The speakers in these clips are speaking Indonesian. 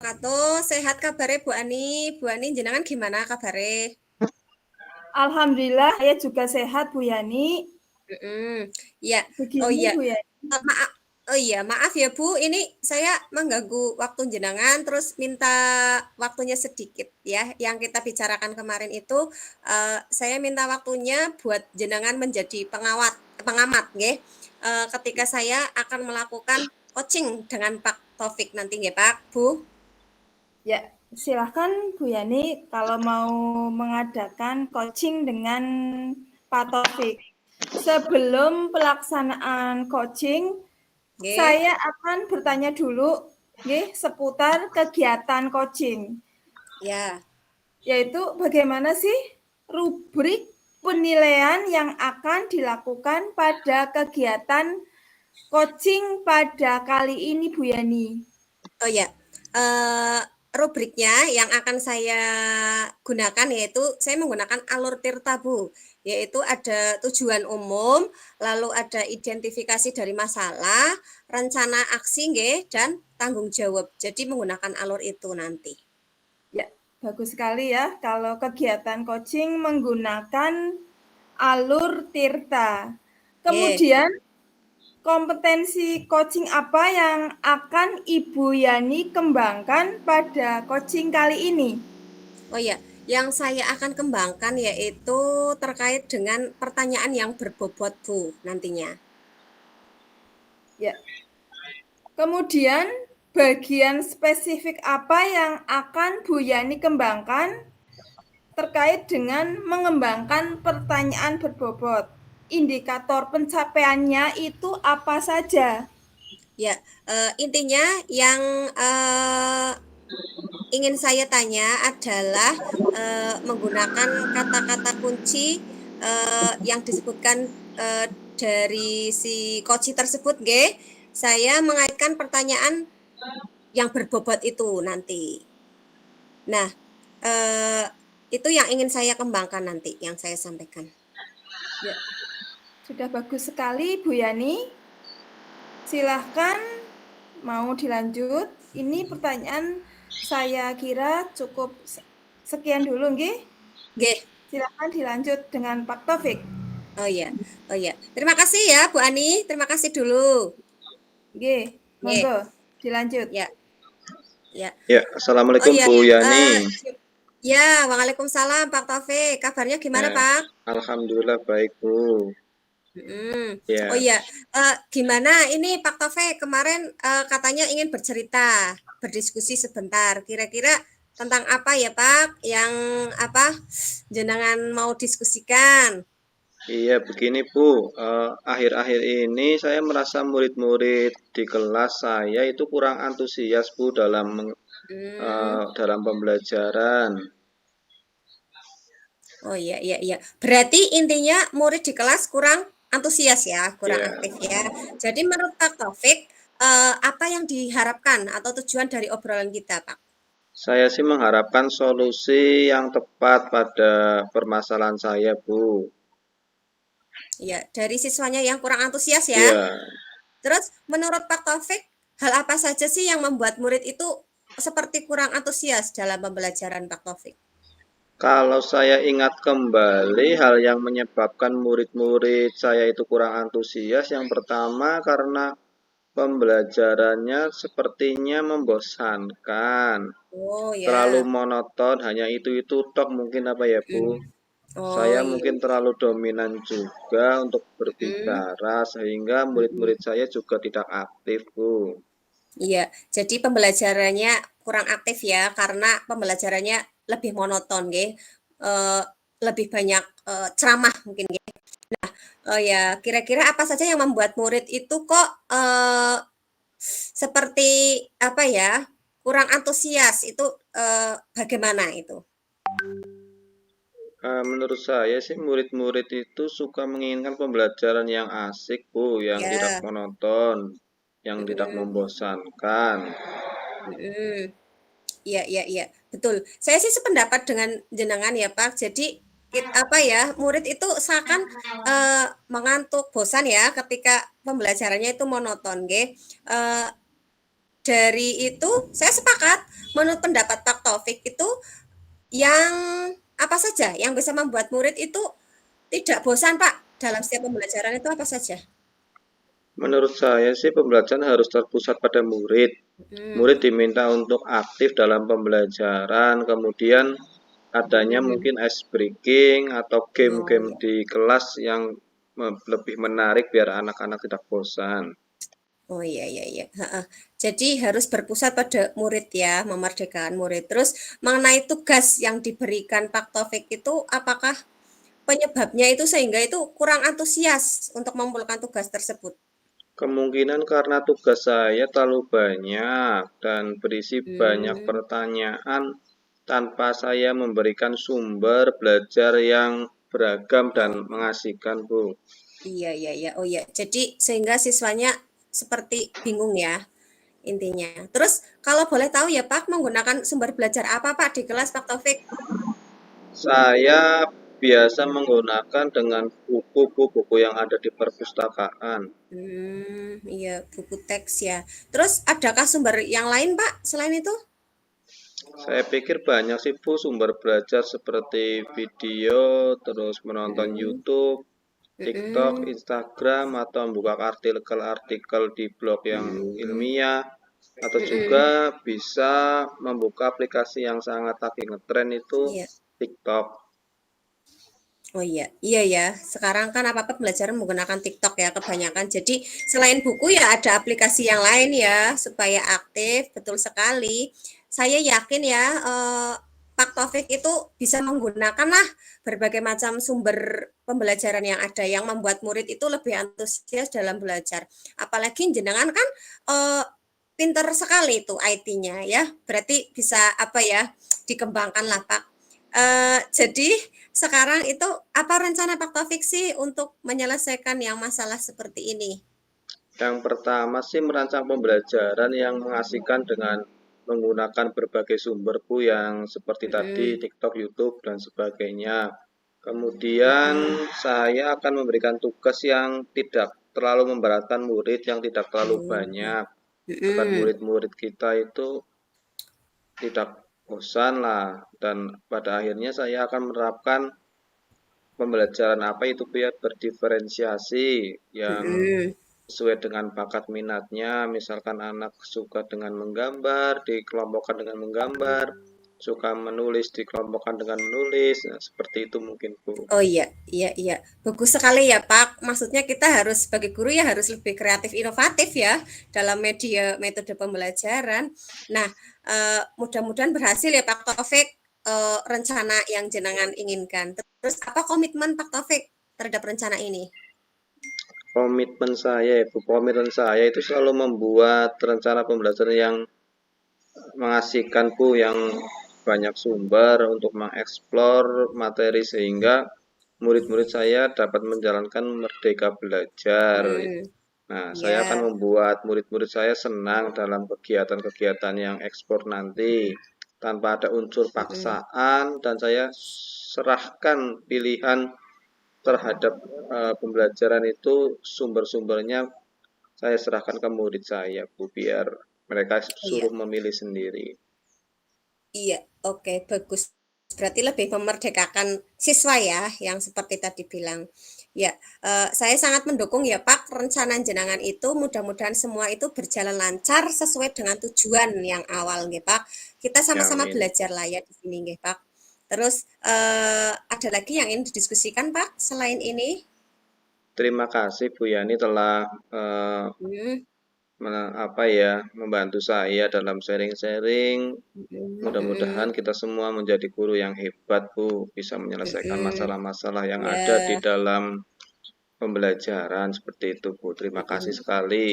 Kato sehat kabare Bu Ani. Bu Ani jenengan gimana kabare? Alhamdulillah, saya juga sehat, Bu Yani. Ya, oh Begini, iya. Bu Yani. Maaf, oh iya, maaf ya Bu. Ini saya mengganggu waktu jenengan, terus minta waktunya sedikit ya. Yang kita bicarakan kemarin itu, saya minta waktunya buat jenengan menjadi pengamat, nggih. Ketika saya akan melakukan coaching dengan Pak Taufik nanti, nggih Pak, Bu. Ya, silahkan Bu Yani kalau mau mengadakan coaching dengan Pak Taufik. Sebelum pelaksanaan coaching, Nggih. saya akan bertanya dulu seputar kegiatan coaching, Ya. yaitu bagaimana sih rubrik penilaian yang akan dilakukan pada kegiatan coaching pada kali ini, Bu Yani. Oh ya, eee, rubriknya yang akan saya gunakan yaitu saya menggunakan alur Tirta, Bu. Yaitu ada tujuan umum, lalu ada identifikasi dari masalah, rencana aksi nggih, dan tanggung jawab. Jadi menggunakan alur itu nanti. Ya, bagus sekali ya kalau kegiatan coaching menggunakan alur Tirta. Nggih. Kemudian, kompetensi coaching apa yang akan Ibu Yani kembangkan pada coaching kali ini? Oh ya, yang saya akan kembangkan yaitu terkait dengan pertanyaan yang berbobot, Bu, nantinya. Ya. Kemudian, bagian spesifik apa yang akan Bu Yani kembangkan terkait dengan mengembangkan pertanyaan berbobot? Indikator pencapaiannya itu apa saja? Ya, intinya yang ingin saya tanya adalah menggunakan kata-kata kunci yang disebutkan dari si coach tersebut, nggih. Saya mengaitkan pertanyaan yang berbobot itu nanti. Nah, eh, itu yang ingin saya kembangkan nanti, yang saya sampaikan. Ya, sudah bagus sekali Bu Yani. Silahkan mau dilanjut. Ini pertanyaan saya kira cukup sekian dulu, nggih. Nggih. Silahkan dilanjut dengan Pak Taufik. Oh iya, oh iya. Terima kasih ya Bu Ani, terima kasih dulu. Nggih, Nggih, monggo dilanjut. ya, ya. Ya, Oh Assalamualaikum iya, Bu eh, Yani. ya, Waalaikumsalam Pak Taufik. Kabarnya gimana Ya, Pak? Alhamdulillah baik Bu. Oh Ya, iya, gimana ini Pak Taufik kemarin katanya ingin bercerita, berdiskusi sebentar. Kira-kira tentang apa ya Pak? Yang apa jenengan mau diskusikan? iya begini Bu. Akhir-akhir ini saya merasa murid-murid di kelas saya itu kurang antusias Bu Hmm. dalam pembelajaran. Oh iya, iya, iya. Berarti intinya murid di kelas kurang antusias ya, kurang Ya, aktif ya. Jadi menurut Pak Taufik, apa yang diharapkan atau tujuan dari obrolan kita, Pak? saya sih mengharapkan solusi yang tepat pada permasalahan saya Bu. Ya, dari siswanya yang kurang antusias ya. Ya, Terus menurut Pak Taufik, hal apa saja sih yang membuat murid itu seperti kurang antusias dalam pembelajaran Pak Taufik? kalau saya ingat kembali hal yang menyebabkan murid-murid saya itu kurang antusias, yang pertama karena pembelajarannya sepertinya membosankan, Oh terlalu ya. monoton, hanya itu tok mungkin apa ya Bu. Oh Saya iya. mungkin terlalu dominan juga untuk Mm. berbicara sehingga Mm-mm. murid-murid saya juga tidak aktif Bu. Iya, jadi pembelajarannya kurang aktif ya, karena pembelajarannya lebih monoton, nggih. Eh, lebih banyak ceramah mungkin, nggih. Oh ya, kira-kira apa saja yang membuat murid itu kok seperti apa ya, kurang antusias itu bagaimana itu? Menurut saya sih murid-murid itu suka menginginkan pembelajaran yang asik Bu, yang tidak Ya, monoton, yang tidak mm-mm, membosankan. mm-mm. Iya, iya, iya, betul. Saya sih sependapat dengan jenengan ya, Pak. Jadi apa ya, murid itu seakan mengantuk, bosan ya ketika pembelajarannya itu monoton, nggih. dari itu saya sepakat menurut pendapat Pak Taufik itu yang apa saja yang bisa membuat murid itu tidak bosan Pak dalam setiap pembelajaran itu apa saja? Menurut saya sih pembelajaran harus terpusat pada murid. Murid Hmm. diminta untuk aktif dalam pembelajaran, kemudian adanya Hmm. mungkin ice breaking atau Oh game-game ya. di kelas yang lebih menarik biar anak-anak tidak bosan. Oh iya iya iya. Heeh. Jadi harus berpusat pada murid ya, memerdekakan murid. Terus mengenai tugas yang diberikan Pak Taufik itu apakah penyebabnya itu sehingga itu kurang antusias untuk mengumpulkan tugas tersebut? Kemungkinan karena tugas saya terlalu banyak dan berisi banyak Hmm. pertanyaan tanpa saya memberikan sumber belajar yang beragam dan Oh mengasihkan, Bu. iya iya iya. Oh iya. Jadi sehingga siswanya seperti bingung ya intinya. Terus kalau boleh tahu ya Pak, menggunakan sumber belajar apa Pak di kelas Pak Taufik? Saya biasa menggunakan dengan buku-buku yang ada di perpustakaan. Iya, buku teks ya. Terus adakah sumber yang lain, Pak, selain itu? Saya pikir banyak sih Bu sumber belajar seperti video, terus menonton Mm-mm, YouTube, TikTok, mm-mm, Instagram, atau membuka artikel-artikel di blog yang mm, ilmiah, atau juga mm-mm. bisa membuka aplikasi yang sangat lagi ngetren itu Iya. TikTok. Oh iya, iya ya. Sekarang kan apa-apa pembelajaran menggunakan TikTok ya kebanyakan. Jadi selain buku ya ada aplikasi yang lain ya supaya aktif. Betul sekali. Saya yakin ya Pak Taufik itu bisa menggunakan lah berbagai macam sumber pembelajaran yang ada yang membuat murid itu lebih antusias dalam belajar. Apalagi jenengan kan pinter sekali itu IT-nya ya. Berarti bisa apa ya dikembangkan lah Pak. Jadi sekarang itu apa rencana Pak Taufik sih untuk menyelesaikan yang masalah seperti ini? Yang pertama sih merancang pembelajaran yang mengasihkan dengan menggunakan berbagai sumber Bu yang seperti tadi Mm-mm, TikTok, YouTube, dan sebagainya. Kemudian mm-mm. saya akan memberikan tugas yang tidak terlalu memberatkan murid, yang tidak terlalu Oh, iya. banyak, agar Mm-mm. murid-murid kita itu tidak bosan lah. Dan pada akhirnya saya akan menerapkan pembelajaran apa itu biar berdiferensiasi yang Mm-mm. sesuai dengan bakat minatnya. Misalkan anak suka dengan menggambar, dikelompokkan dengan menggambar, suka menulis, dikelompokkan dengan menulis. Nah, seperti itu mungkin, Bu. Oh iya, iya, iya. Bagus sekali ya Pak. Maksudnya kita harus sebagai guru ya harus lebih kreatif inovatif ya dalam media metode pembelajaran. Nah, mudah-mudahan berhasil ya Pak Taufik rencana yang jenengan inginkan. Terus apa komitmen Pak Taufik terhadap rencana ini? Komitmen saya, Bu, komitmen saya itu selalu membuat rencana pembelajaran yang mengasihkan, Bu, yang banyak sumber untuk mengeksplor materi sehingga murid-murid saya dapat menjalankan merdeka belajar. Hmm, Nah, saya akan ya. membuat murid-murid saya senang dalam kegiatan-kegiatan yang ekspor nanti tanpa ada unsur Mm-mm. paksaan dan saya serahkan pilihan terhadap pembelajaran itu sumber-sumbernya saya serahkan ke murid saya, Bu, biar mereka Oh iya, suruh memilih sendiri. iya, oke, bagus. Berarti lebih memerdekakan siswa ya, yang seperti tadi bilang. Ya, saya sangat mendukung ya Pak, rencana jenengan itu mudah-mudahan semua itu berjalan lancar sesuai dengan tujuan yang awal nggih Pak. Kita Ya, sama-sama amin. belajar lah ya di sini nggih Pak. Terus ada lagi yang ingin didiskusikan Pak selain ini? Terima kasih Bu Yani telah Hmm, apa ya membantu saya dalam sharing-sharing. mm, Mudah-mudahan mm, kita semua menjadi guru yang hebat, Bu, bisa mm, menyelesaikan mm. masalah-masalah yang ada di Ya. dalam pembelajaran seperti itu, Bu. Terima kasih Mm. sekali.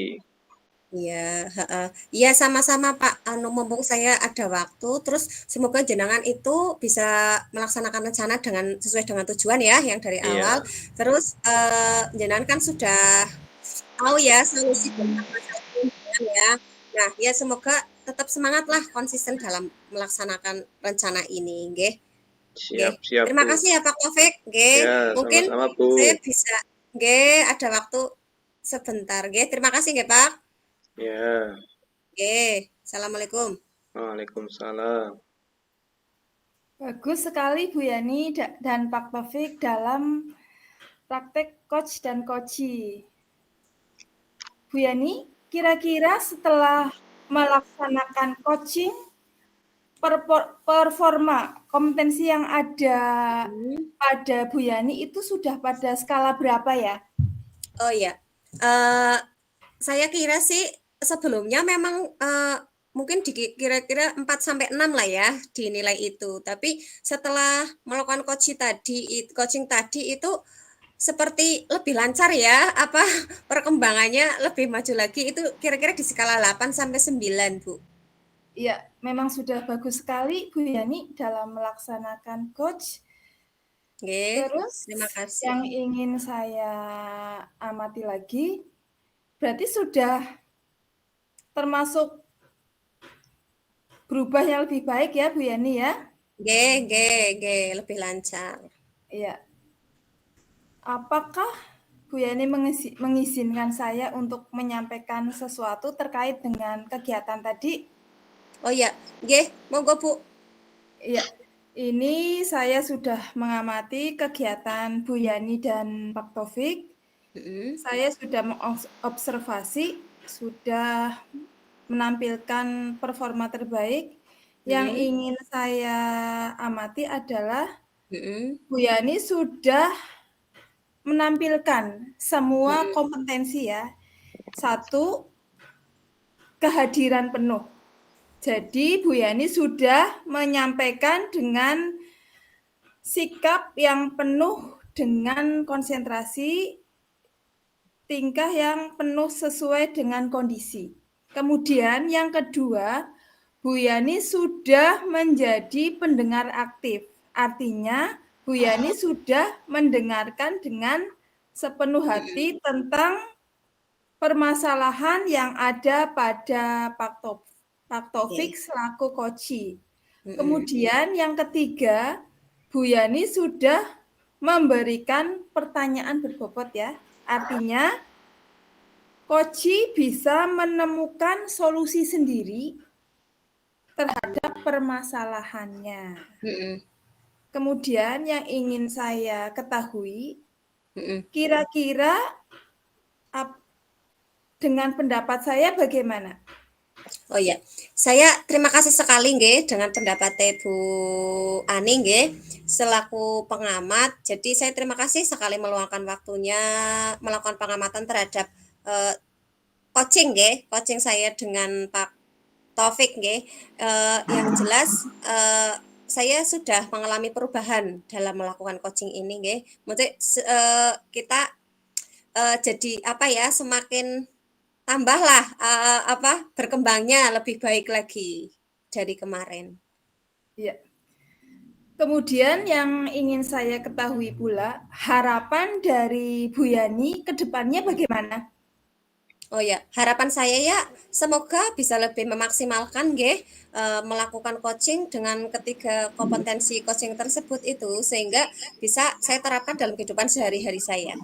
Iya, heeh. Iya sama-sama Pak. Anu mumpung saya ada waktu, terus semoga jenengan itu bisa melaksanakan rencana dengan sesuai dengan tujuan ya, yang dari awal. Iya, Terus jenengan kan sudah tahu ya solusi banyak masalah jenengan ya. Nah, ya semoga tetap semangat lah konsisten dalam melaksanakan rencana ini, nggih. Nggih. siap-siap, Terima Bu. kasih ya Pak Taufik, nggih. Ya, Mungkin sama-sama, Bu. saya bisa nggih ada waktu sebentar, nggih. Terima kasih nggih Pak. Ya. Nggih. Assalamualaikum. Waalaikumsalam. Bagus sekali Bu Yani dan Pak Taufik dalam praktek coach dan coachi. Bu Yani, kira-kira setelah melaksanakan coaching, performa kompetensi yang ada pada Bu Yani itu sudah pada skala berapa ya? Oh ya, saya kira sih sebelumnya memang mungkin kira-kira 4 sampai 6 lah ya dinilai itu. Tapi setelah melakukan coaching tadi itu seperti lebih lancar ya, apa perkembangannya lebih maju lagi itu kira-kira di skala 8 sampai 9, Bu. Ya, memang sudah bagus sekali Bu Yani dalam melaksanakan coach. Nggih, Terus terima kasih. yang ingin saya amati lagi, berarti sudah termasuk berubah yang lebih baik ya Bu Yani ya? Nggih, lebih lancar. Iya. Apakah Bu Yani mengizinkan saya untuk menyampaikan sesuatu terkait dengan kegiatan tadi? Oh ya, nggih, monggo Bu. Iya, ini saya sudah mengamati kegiatan Bu Yani dan Pak Taufik. Saya sudah mengobservasi, sudah menampilkan performa terbaik. Yang ingin saya amati adalah Bu Yani sudah menampilkan semua kompetensi ya. Satu, kehadiran penuh. Jadi Bu Yani sudah menyampaikan dengan sikap yang penuh dengan konsentrasi, tingkah yang penuh sesuai dengan kondisi. Kemudian yang kedua, Bu Yani sudah menjadi pendengar aktif. Artinya Bu Yani sudah mendengarkan dengan sepenuh hati tentang permasalahan yang ada pada Pak Taufik selaku koci. Kemudian yang ketiga, Bu Yani sudah memberikan pertanyaan berbobot ya. Artinya koci bisa menemukan solusi sendiri terhadap permasalahannya. Kemudian yang ingin saya ketahui, kira-kira dengan pendapat saya bagaimana? Oh ya, saya terima kasih sekali nggih dengan pendapatnya Bu Ani nggih selaku pengamat. Jadi saya terima kasih sekali meluangkan waktunya melakukan pengamatan terhadap coaching saya dengan Pak Taufik nggih. Yang jelas saya sudah mengalami perubahan dalam melakukan coaching ini nggih. Maksudnya kita jadi apa ya semakin tambahlah berkembangnya lebih baik lagi dari kemarin. Ya. Kemudian yang ingin saya ketahui pula, harapan dari Bu Yani ke depannya bagaimana? Oh ya, harapan saya ya semoga bisa lebih memaksimalkan nggih melakukan coaching dengan ketiga kompetensi coaching tersebut itu sehingga bisa saya terapkan dalam kehidupan sehari-hari saya.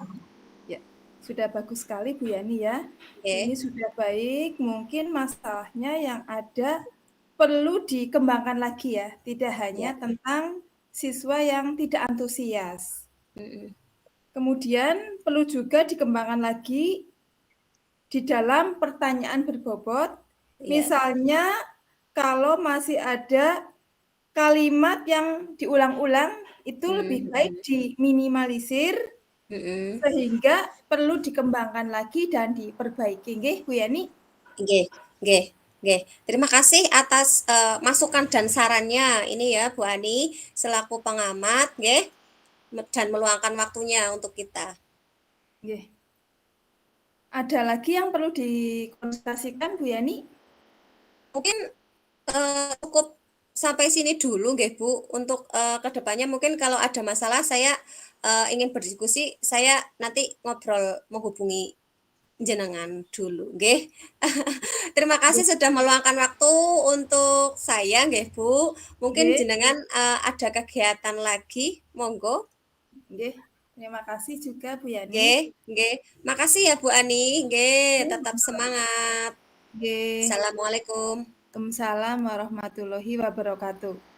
Ya, sudah bagus sekali Bu Yani ya. Ini sudah baik, mungkin masalahnya yang ada perlu dikembangkan lagi ya, tidak hanya tentang siswa yang tidak antusias. Kemudian perlu juga dikembangkan lagi di dalam pertanyaan berbobot, misalnya kalau masih ada kalimat yang diulang-ulang, itu lebih baik diminimalisir sehingga perlu dikembangkan lagi dan diperbaiki. Nggih, Bu Yani? Nggih. Terima kasih atas masukan dan sarannya ini ya Bu Ani selaku pengamat nggih dan meluangkan waktunya untuk kita. Nggih. Ada lagi yang perlu dikonsultasikan Bu Yani? Mungkin cukup sampai sini dulu nggih Bu. Untuk kedepannya mungkin kalau ada masalah saya ingin berdiskusi, saya nanti ngobrol menghubungi jenengan dulu nggih. Terima kasih sudah meluangkan waktu untuk saya nggih Bu. Mungkin jenengan ada kegiatan lagi, monggo. Nggih. Terima kasih juga Bu Yani. Nggih. Makasih ya Bu Ani, nggih, tetap semangat. Nggih. Assalamualaikum. Waalaikumsalam warahmatullahi wabarakatuh.